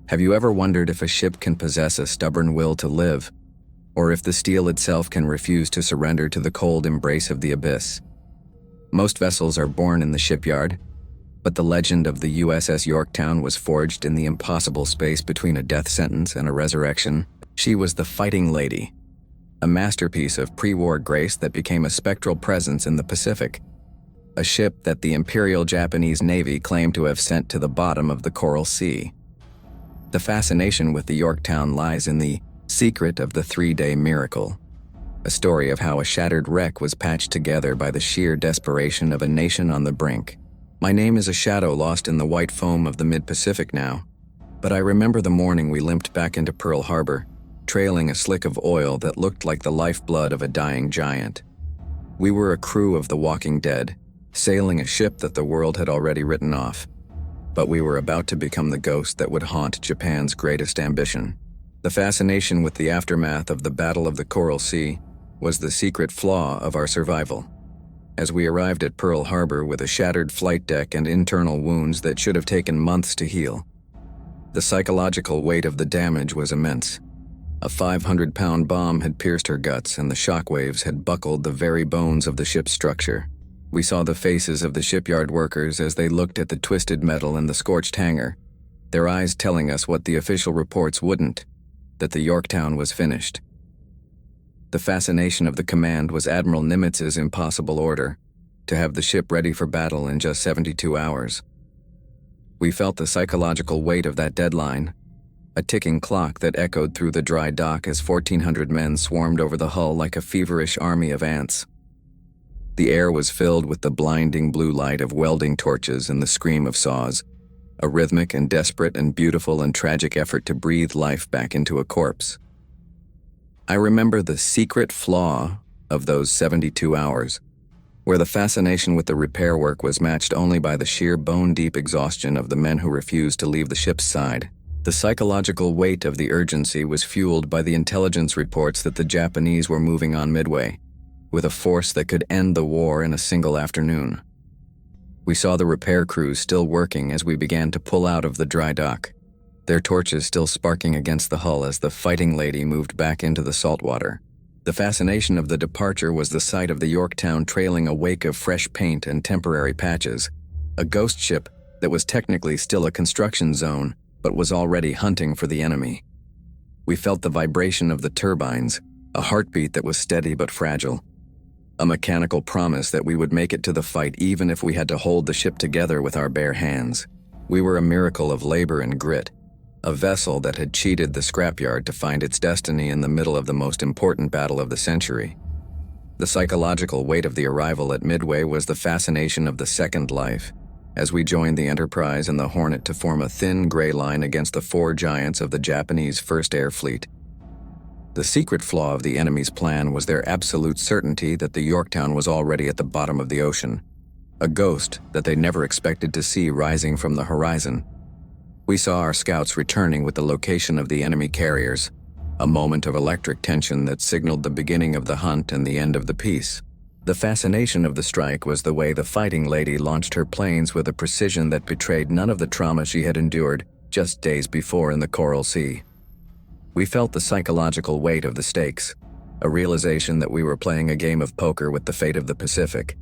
Have you ever wondered if a ship can possess a stubborn will to live, or if the steel itself can refuse to surrender to the cold embrace of the abyss? Most vessels are born in the shipyard, but the legend of the USS Yorktown was forged in the impossible space between a death sentence and a resurrection. She was the Fighting Lady, a masterpiece of pre-war grace that became a spectral presence in the Pacific, a ship that the Imperial Japanese Navy claimed to have sent to the bottom of the Coral Sea. The fascination with the Yorktown lies in the secret of the 3-day miracle, a story of how a shattered wreck was patched together by the sheer desperation of a nation on the brink. My name is a shadow lost in the white foam of the mid-Pacific now, but I remember the morning we limped back into Pearl Harbor, trailing a slick of oil that looked like the lifeblood of a dying giant. We were a crew of the Walking Dead, sailing a ship that the world had already written off. But we were about to become the ghost that would haunt Japan's greatest ambition. The fascination with the aftermath of the Battle of the Coral Sea was the secret flaw of our survival. As we arrived at Pearl Harbor with a shattered flight deck and internal wounds that should have taken months to heal, the psychological weight of the damage was immense. A 500-pound bomb had pierced her guts, and the shockwaves had buckled the very bones of the ship's structure. We saw the faces of the shipyard workers as they looked at the twisted metal and the scorched hangar, their eyes telling us what the official reports wouldn't, that the Yorktown was finished. The fascination of the command was Admiral Nimitz's impossible order, to have the ship ready for battle in just 72 hours. We felt the psychological weight of that deadline, a ticking clock that echoed through the dry dock as 1,400 men swarmed over the hull like a feverish army of ants. The air was filled with the blinding blue light of welding torches and the scream of saws, a rhythmic and desperate and beautiful and tragic effort to breathe life back into a corpse. I remember the secret flaw of those 72 hours, where the fascination with the repair work was matched only by the sheer bone-deep exhaustion of the men who refused to leave the ship's side. The psychological weight of the urgency was fueled by the intelligence reports that the Japanese were moving on Midway, with a force that could end the war in a single afternoon. We saw the repair crews still working as we began to pull out of the dry dock, their torches still sparking against the hull as the Fighting Lady moved back into the salt water. The fascination of the departure was the sight of the Yorktown trailing a wake of fresh paint and temporary patches, a ghost ship that was technically still a construction zone, but was already hunting for the enemy. We felt the vibration of the turbines, a heartbeat that was steady but fragile, a mechanical promise that we would make it to the fight even if we had to hold the ship together with our bare hands. We were a miracle of labor and grit, a vessel that had cheated the scrapyard to find its destiny in the middle of the most important battle of the century. The psychological weight of the arrival at Midway was the fascination of the second life, as we joined the Enterprise and the Hornet to form a thin gray line against the 4 giants of the Japanese First Air Fleet. The secret flaw of the enemy's plan was their absolute certainty that the Yorktown was already at the bottom of the ocean, a ghost that they never expected to see rising from the horizon. We saw our scouts returning with the location of the enemy carriers, a moment of electric tension that signaled the beginning of the hunt and the end of the peace. The fascination of the strike was the way the Fighting Lady launched her planes with a precision that betrayed none of the trauma she had endured just days before in the Coral Sea. We felt the psychological weight of the stakes, a realization that we were playing a game of poker with the fate of the Pacific,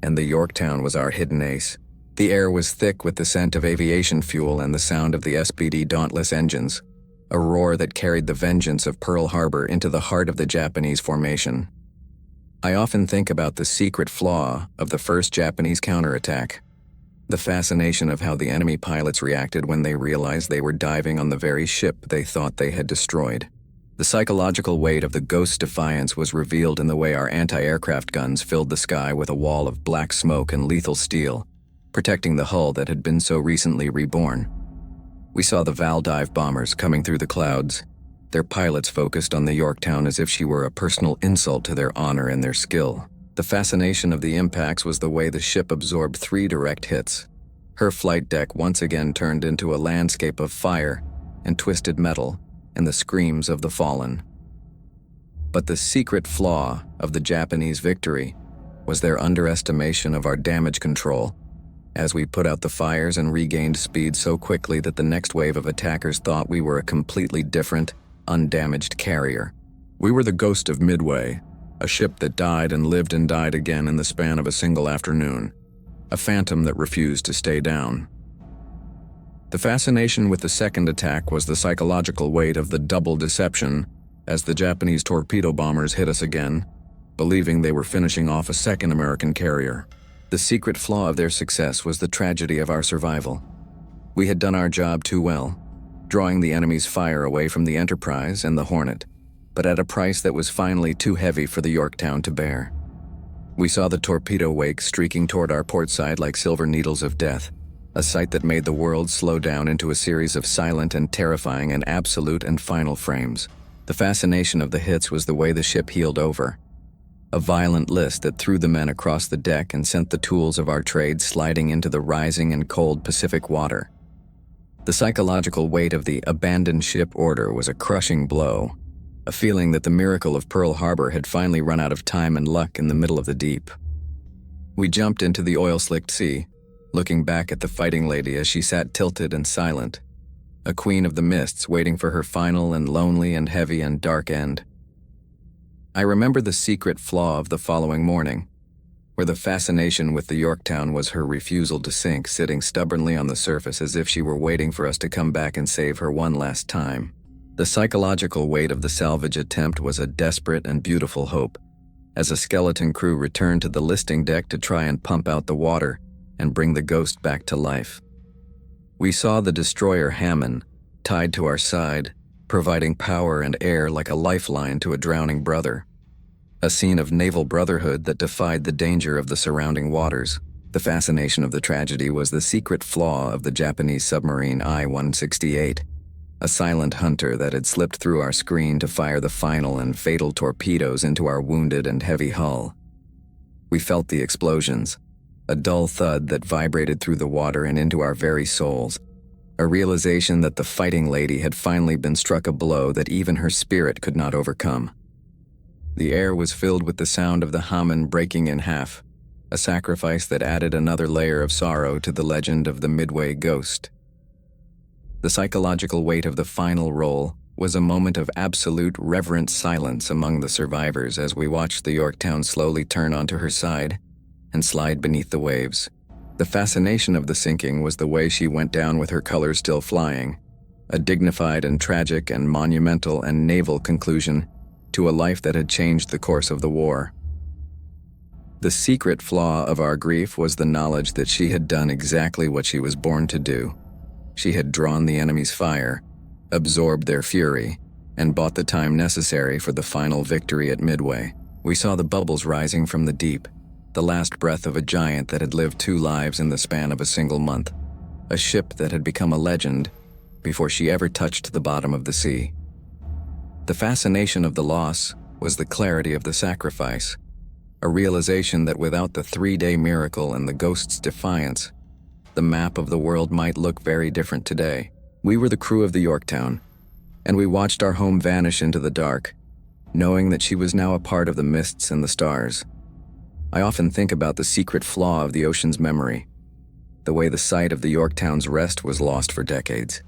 and the Yorktown was our hidden ace. The air was thick with the scent of aviation fuel and the sound of the SPD Dauntless engines, a roar that carried the vengeance of Pearl Harbor into the heart of the Japanese formation. I often think about the secret flaw of the first Japanese counterattack, the fascination of how the enemy pilots reacted when they realized they were diving on the very ship they thought they had destroyed. The psychological weight of the Ghost's defiance was revealed in the way our anti-aircraft guns filled the sky with a wall of black smoke and lethal steel, protecting the hull that had been so recently reborn. We saw the Val dive bombers coming through the clouds, their pilots focused on the Yorktown as if she were a personal insult to their honor and their skill. The fascination of the impacts was the way the ship absorbed 3 direct hits. Her flight deck once again turned into a landscape of fire and twisted metal and the screams of the fallen. But the secret flaw of the Japanese victory was their underestimation of our damage control. as we put out the fires and regained speed so quickly that the next wave of attackers thought we were a completely different, undamaged carrier. We were the ghost of Midway, a ship that died and lived and died again in the span of a single afternoon, a phantom that refused to stay down. The fascination with the second attack was the psychological weight of the double deception as the Japanese torpedo bombers hit us again, believing they were finishing off a second American carrier. The secret flaw of their success was the tragedy of our survival. We had done our job too well, drawing the enemy's fire away from the Enterprise and the Hornet, but at a price that was finally too heavy for the Yorktown to bear. We saw the torpedo wake streaking toward our port side like silver needles of death, a sight that made the world slow down into a series of silent and terrifying and absolute and final frames. The fascination of the hits was the way the ship heeled over, a violent list that threw the men across the deck and sent the tools of our trade sliding into the rising and cold Pacific water. The psychological weight of the abandoned ship order was a crushing blow, a feeling that the miracle of Pearl Harbor had finally run out of time and luck in the middle of the deep. We jumped into the oil-slicked sea, looking back at the Fighting Lady as she sat tilted and silent, a queen of the mists waiting for her final and lonely and heavy and dark end. I remember the secret flaw of the following morning, where the fascination with the Yorktown was her refusal to sink, sitting stubbornly on the surface as if she were waiting for us to come back and save her one last time. The psychological weight of the salvage attempt was a desperate and beautiful hope, as a skeleton crew returned to the listing deck to try and pump out the water and bring the ghost back to life. We saw the destroyer Hammond, tied to our side, providing power and air like a lifeline to a drowning brother. A scene of naval brotherhood that defied the danger of the surrounding waters. The fascination of the tragedy was the secret flaw of the Japanese submarine I-168, a silent hunter that had slipped through our screen to fire the final and fatal torpedoes into our wounded and heavy hull. We felt the explosions, a dull thud that vibrated through the water and into our very souls, a realization that the Fighting Lady had finally been struck a blow that even her spirit could not overcome. The air was filled with the sound of the Hammond breaking in half, a sacrifice that added another layer of sorrow to the legend of the Midway ghost. The psychological weight of the final roll was a moment of absolute reverent silence among the survivors as we watched the Yorktown slowly turn onto her side and slide beneath the waves. The fascination of the sinking was the way she went down with her colors still flying, a dignified and tragic and monumental and naval conclusion to a life that had changed the course of the war. The secret flaw of our grief was the knowledge that she had done exactly what she was born to do. She had drawn the enemy's fire, absorbed their fury, and bought the time necessary for the final victory at Midway. We saw the bubbles rising from the deep, the last breath of a giant that had lived 2 lives in the span of a single month, a ship that had become a legend before she ever touched the bottom of the sea. The fascination of the loss was the clarity of the sacrifice, a realization that without the 3-day miracle and the ghost's defiance, the map of the world might look very different today. We were the crew of the Yorktown, and we watched our home vanish into the dark, knowing that she was now a part of the mists and the stars. I often think about the secret flaw of the ocean's memory, the way the site of the Yorktown's rest was lost for decades,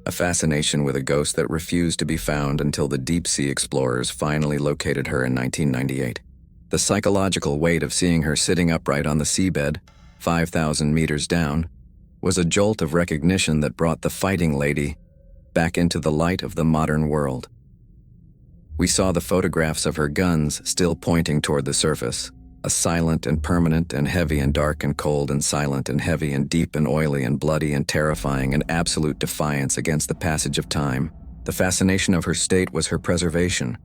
a fascination with a ghost that refused to be found until the deep-sea explorers finally located her in 1998. The psychological weight of seeing her sitting upright on the seabed, 5,000 meters down, was a jolt of recognition that brought the Fighting Lady back into the light of the modern world. We saw the photographs of her guns still pointing toward the surface, a silent and permanent and heavy and dark and cold and silent and heavy and deep and oily and bloody and terrifying and absolute defiance against the passage of time. The fascination of her state was her preservation,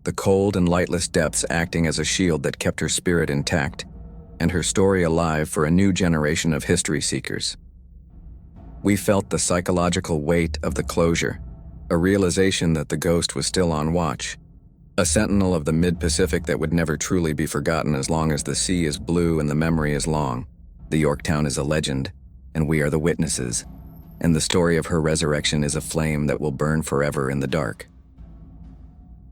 the cold and lightless depths acting as a shield that kept her spirit intact, and her story alive for a new generation of history seekers. We felt the psychological weight of the closure, a realization that the ghost was still on watch, a sentinel of the mid-Pacific that would never truly be forgotten as long as the sea is blue and the memory is long. The Yorktown is a legend, and we are the witnesses, and the story of her resurrection is a flame that will burn forever in the dark.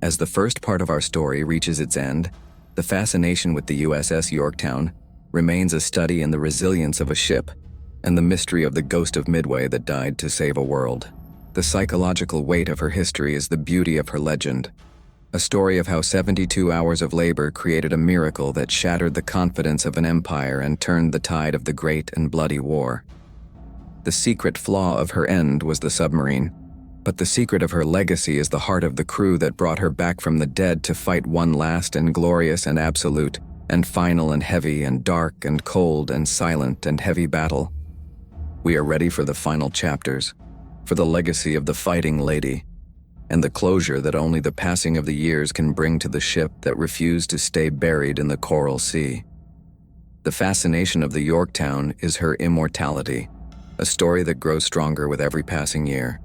As the first part of our story reaches its end, the fascination with the USS Yorktown remains a study in the resilience of a ship and the mystery of the ghost of Midway that died to save a world. The psychological weight of her history is the beauty of her legend, a story of how 72 hours of labor created a miracle that shattered the confidence of an empire and turned the tide of the great and bloody war. The secret flaw of her end was the submarine, but the secret of her legacy is the heart of the crew that brought her back from the dead to fight one last and glorious and absolute and final and heavy and dark and cold and silent and heavy battle. We are ready for the final chapters, for the legacy of the fighting lady, and the closure that only the passing of the years can bring to the ship that refused to stay buried in the coral sea. The fascination of the Yorktown is her immortality, a story that grows stronger with every passing year,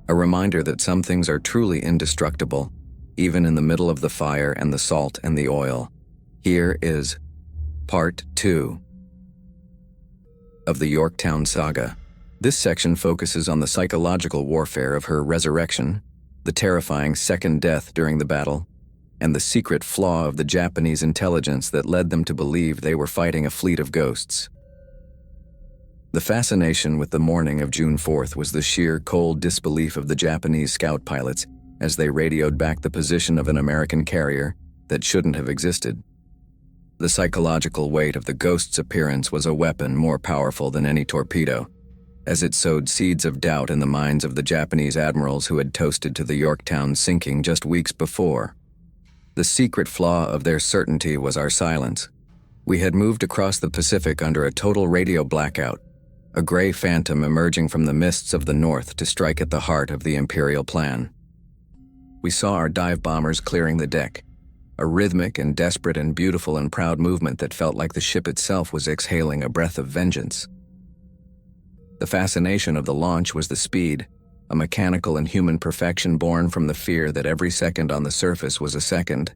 a reminder that some things are truly indestructible, even in the middle of the fire and the salt and the oil. Here is Part 2 of the Yorktown saga. This section focuses on the psychological warfare of her resurrection, the terrifying second death during the battle, and the secret flaw of the Japanese intelligence that led them to believe they were fighting a fleet of ghosts. The fascination with the morning of June 4th was the sheer cold disbelief of the Japanese scout pilots as they radioed back the position of an American carrier that shouldn't have existed. The psychological weight of the ghost's appearance was a weapon more powerful than any torpedo, as it sowed seeds of doubt in the minds of the Japanese admirals who had toasted to the Yorktown sinking just weeks before. The secret flaw of their certainty was our silence. We had moved across the Pacific under a total radio blackout, a gray phantom emerging from the mists of the north to strike at the heart of the Imperial plan. We saw our dive bombers clearing the deck, a rhythmic and desperate and beautiful and proud movement that felt like the ship itself was exhaling a breath of vengeance. The fascination of the launch was the speed, a mechanical and human perfection born from the fear that every second on the surface was a second.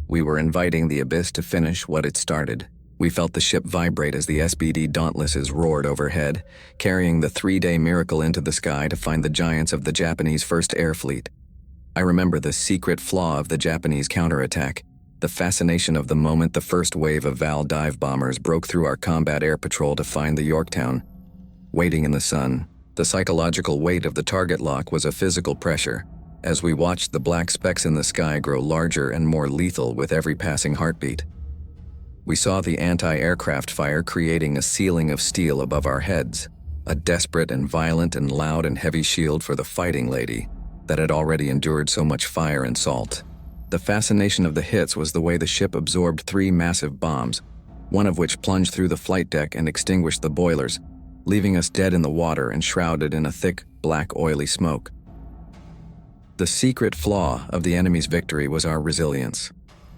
We were inviting the abyss to finish what it started. We felt the ship vibrate as the SBD Dauntlesses roared overhead, carrying the 3-day miracle into the sky to find the giants of the Japanese First Air Fleet. I remember the secret flaw of the Japanese counterattack, the fascination of the moment the first wave of Val dive bombers broke through our combat air patrol to find the Yorktown. Waiting in the sun, the psychological weight of the target lock was a physical pressure, as we watched the black specks in the sky grow larger and more lethal with every passing heartbeat. We saw the anti-aircraft fire creating a ceiling of steel above our heads, a desperate and violent and loud and heavy shield for the fighting lady that had already endured so much fire and salt. The fascination of the hits was the way the ship absorbed 3 massive bombs, one of which plunged through the flight deck and extinguished the boilers, leaving us dead in the water and shrouded in a thick, black, oily smoke. The secret flaw of the enemy's victory was our resilience.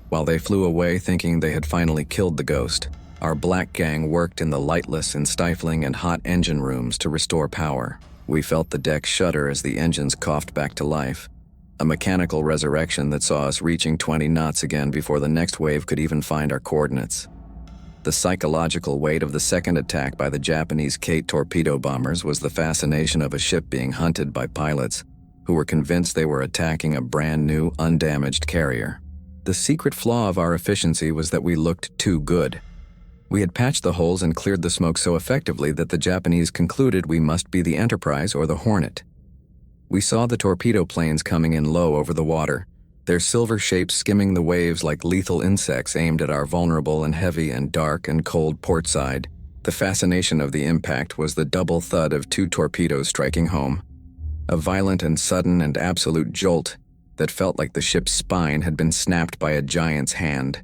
While they flew away thinking they had finally killed the ghost, our black gang worked in the lightless and stifling and hot engine rooms to restore power. We felt the deck shudder as the engines coughed back to life, a mechanical resurrection that saw us reaching 20 knots again before the next wave could even find our coordinates. The psychological weight of the second attack by the Japanese Kate torpedo bombers was the fascination of a ship being hunted by pilots who were convinced they were attacking a brand new, undamaged carrier. The secret flaw of our efficiency was that we looked too good. We had patched the holes and cleared the smoke so effectively that the Japanese concluded we must be the Enterprise or the Hornet. We saw the torpedo planes coming in low over the water, their silver shapes skimming the waves like lethal insects aimed at our vulnerable and heavy and dark and cold port side. The fascination of the impact was the double thud of 2 torpedoes striking home, a violent and sudden and absolute jolt that felt like the ship's spine had been snapped by a giant's hand.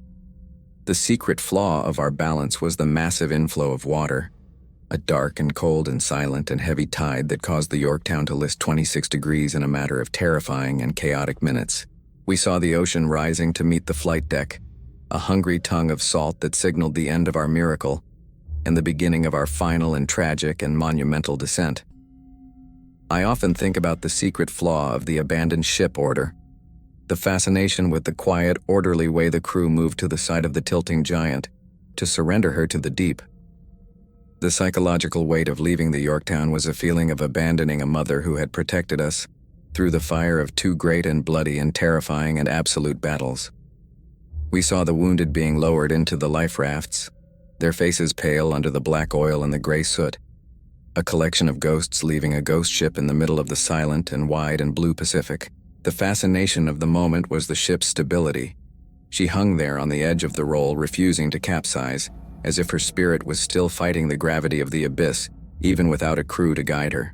The secret flaw of our balance was the massive inflow of water, a dark and cold and silent and heavy tide that caused the Yorktown to list 26 degrees in a matter of terrifying and chaotic minutes. We saw the ocean rising to meet the flight deck, a hungry tongue of salt that signaled the end of our miracle and the beginning of our final and tragic and monumental descent. I often think about the secret flaw of the abandoned ship order, the fascination with the quiet, orderly way the crew moved to the side of the tilting giant to surrender her to the deep. The psychological weight of leaving the Yorktown was a feeling of abandoning a mother who had protected us through the fire of 2 great and bloody and terrifying and absolute battles. We saw the wounded being lowered into the life rafts, their faces pale under the black oil and the gray soot, a collection of ghosts leaving a ghost ship in the middle of the silent and wide and blue Pacific. The fascination of the moment was the ship's stability. She hung there on the edge of the roll, refusing to capsize, as if her spirit was still fighting the gravity of the abyss, even without a crew to guide her.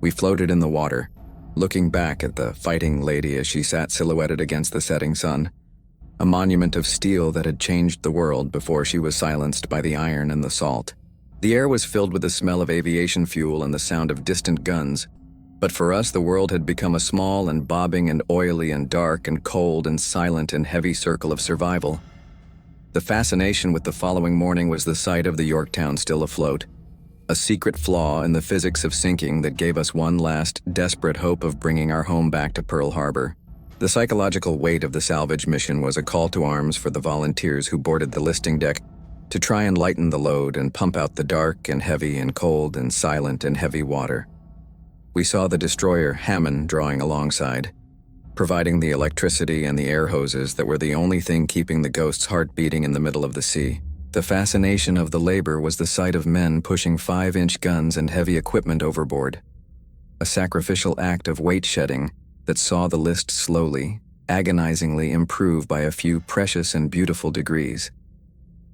We floated in the water, looking back at the fighting lady as she sat silhouetted against the setting sun, a monument of steel that had changed the world before she was silenced by the iron and the salt. The air was filled with the smell of aviation fuel and the sound of distant guns, but for us the world had become a small and bobbing and oily and dark and cold and silent and heavy circle of survival. The fascination with the following morning was the sight of the Yorktown still afloat, a secret flaw in the physics of sinking that gave us one last, desperate hope of bringing our home back to Pearl Harbor. The psychological weight of the salvage mission was a call to arms for the volunteers who boarded the listing deck to try and lighten the load and pump out the dark and heavy and cold and silent and heavy water. We saw the destroyer Hammond drawing alongside, providing the electricity and the air hoses that were the only thing keeping the Ghost's heart beating in the middle of the sea. The fascination of the labor was the sight of men pushing 5-inch guns and heavy equipment overboard, a sacrificial act of weight shedding that saw the list slowly, agonizingly improve by a few precious and beautiful degrees.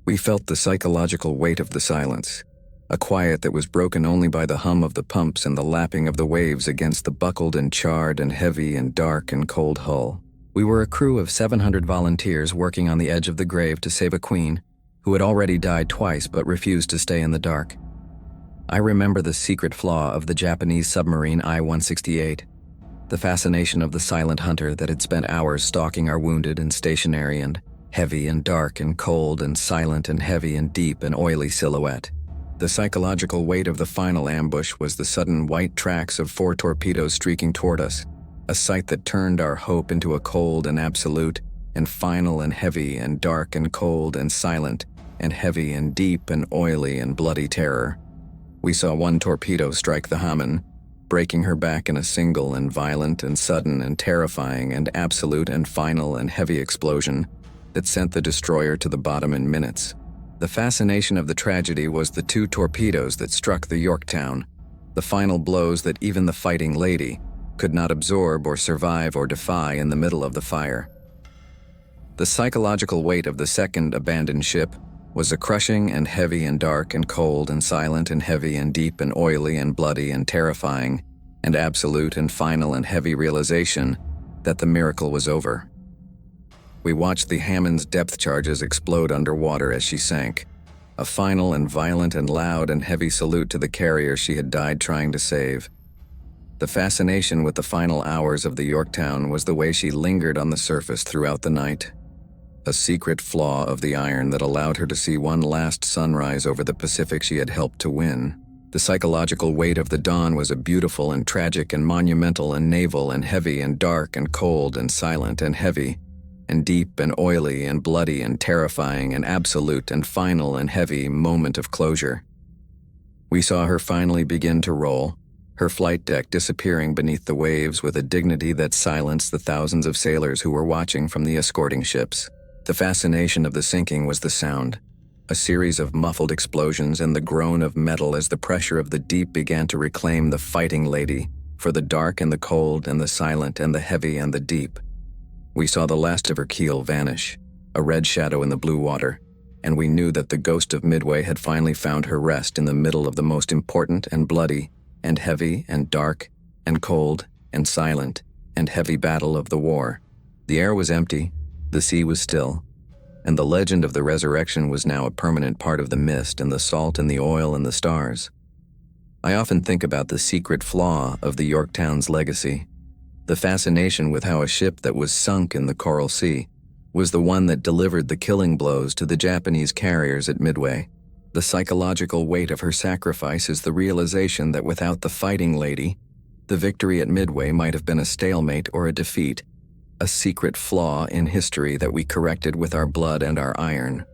We felt the psychological weight of the silence, a quiet that was broken only by the hum of the pumps and the lapping of the waves against the buckled and charred and heavy and dark and cold hull. We were a crew of 700 volunteers working on the edge of the grave to save a queen who had already died twice but refused to stay in the dark. I remember the secret flaw of the Japanese submarine I-168, the fascination of the silent hunter that had spent hours stalking our wounded and stationary and heavy and dark and cold and silent and heavy and deep and oily silhouette. The psychological weight of the final ambush was the sudden white tracks of 4 torpedoes streaking toward us, a sight that turned our hope into a cold and absolute and final and heavy and dark and cold and silent and heavy and deep and oily and bloody terror. We saw 1 torpedo strike the Hammond, breaking her back in a single and violent and sudden and terrifying and absolute and final and heavy explosion that sent the destroyer to the bottom in minutes. The fascination of the tragedy was the 2 torpedoes that struck the Yorktown, the final blows that even the fighting lady could not absorb or survive or defy in the middle of the fire. The psychological weight of the second abandoned ship was a crushing and heavy and dark and cold and silent and heavy and deep and oily and bloody and terrifying and absolute and final and heavy realization that the miracle was over. We watched the Hammond's depth charges explode underwater as she sank, a final and violent and loud and heavy salute to the carrier she had died trying to save. The fascination with the final hours of the Yorktown was the way she lingered on the surface throughout the night, a secret flaw of the iron that allowed her to see one last sunrise over the Pacific she had helped to win. The psychological weight of the dawn was a beautiful and tragic and monumental and naval and heavy and dark and cold and silent and heavy and deep and oily and bloody and terrifying and absolute and final and heavy moment of closure. We saw her finally begin to roll, her flight deck disappearing beneath the waves with a dignity that silenced the thousands of sailors who were watching from the escorting ships. The fascination of the sinking was the sound, a series of muffled explosions and the groan of metal as the pressure of the deep began to reclaim the fighting lady for the dark and the cold and the silent and the heavy and the deep. We saw the last of her keel vanish, a red shadow in the blue water, and we knew that the ghost of Midway had finally found her rest in the middle of the most important and bloody and heavy and dark and cold and silent and heavy battle of the war. The air was empty, the sea was still, and the legend of the resurrection was now a permanent part of the mist and the salt and the oil and the stars. I often think about the secret flaw of the Yorktown's legacy, the fascination with how a ship that was sunk in the Coral Sea was the one that delivered the killing blows to the Japanese carriers at Midway. The psychological weight of her sacrifice is the realization that without the fighting lady, the victory at Midway might have been a stalemate or a defeat, a secret flaw in history that we corrected with our blood and our iron.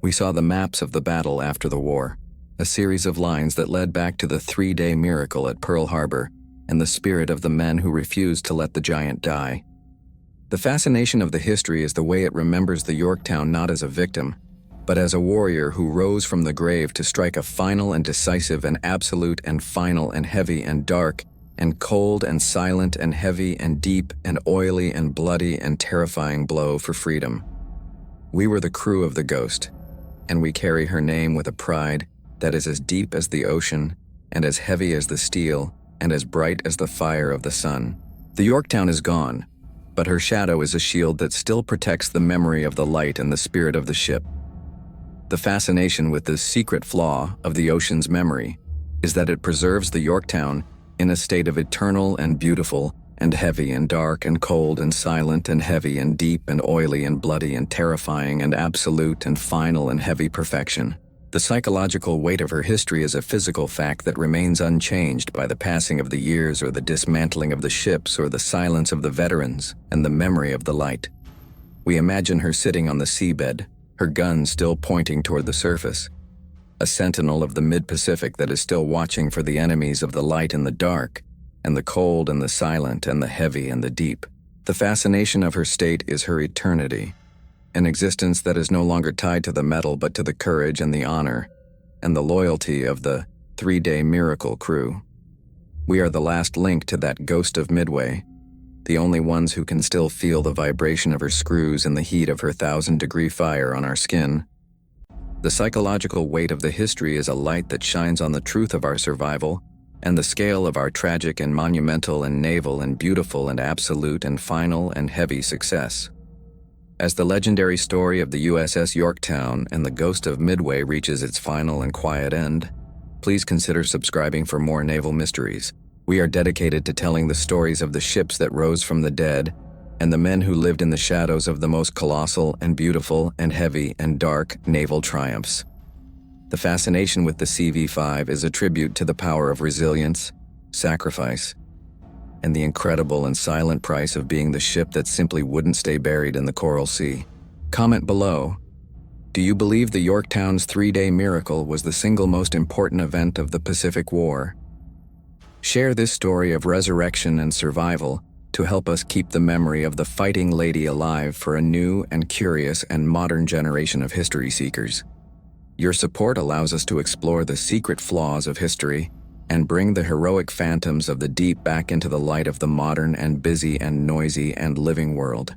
We saw the maps of the battle after the war, a series of lines that led back to the 3-day miracle at Pearl Harbor and the spirit of the men who refused to let the giant die. The fascination of the history is the way it remembers the Yorktown not as a victim, but as a warrior who rose from the grave to strike a final and decisive and absolute and final and heavy and dark and cold and silent and heavy and deep and oily and bloody and terrifying blow for freedom. We were the crew of the Ghost, and we carry her name with a pride that is as deep as the ocean and as heavy as the steel and as bright as the fire of the sun. The Yorktown is gone, but her shadow is a shield that still protects the memory of the light and the spirit of the ship. The fascination with this secret flaw of the ocean's memory is that it preserves the Yorktown in a state of eternal and beautiful and heavy and dark and cold and silent and heavy and deep and oily and bloody and terrifying and absolute and final and heavy perfection. The psychological weight of her history is a physical fact that remains unchanged by the passing of the years or the dismantling of the ships or the silence of the veterans and the memory of the light. We imagine her sitting on the seabed, her gun still pointing toward the surface, a sentinel of the mid-Pacific that is still watching for the enemies of the light and the dark, and the cold and the silent and the heavy and the deep. The fascination of her state is her eternity, an existence that is no longer tied to the metal but to the courage and the honor and the loyalty of the 3-day miracle crew. We are the last link to that ghost of Midway, the only ones who can still feel the vibration of her screws and the heat of her 1,000-degree fire on our skin. The psychological weight of the history is a light that shines on the truth of our survival and the scale of our tragic and monumental and naval and beautiful and absolute and final and heavy success. As the legendary story of the USS Yorktown and the Ghost of Midway reaches its final and quiet end, please consider subscribing for more naval mysteries. We are dedicated to telling the stories of the ships that rose from the dead and the men who lived in the shadows of the most colossal and beautiful and heavy and dark naval triumphs. The fascination with the CV-5 is a tribute to the power of resilience, sacrifice, and the incredible and silent price of being the ship that simply wouldn't stay buried in the Coral Sea. Comment below. Do you believe the Yorktown's 3-day miracle was the single most important event of the Pacific War? Share this story of resurrection and survival to help us keep the memory of the fighting lady alive for a new and curious and modern generation of history seekers. Your support allows us to explore the secret flaws of history and bring the heroic phantoms of the deep back into the light of the modern and busy and noisy and living world.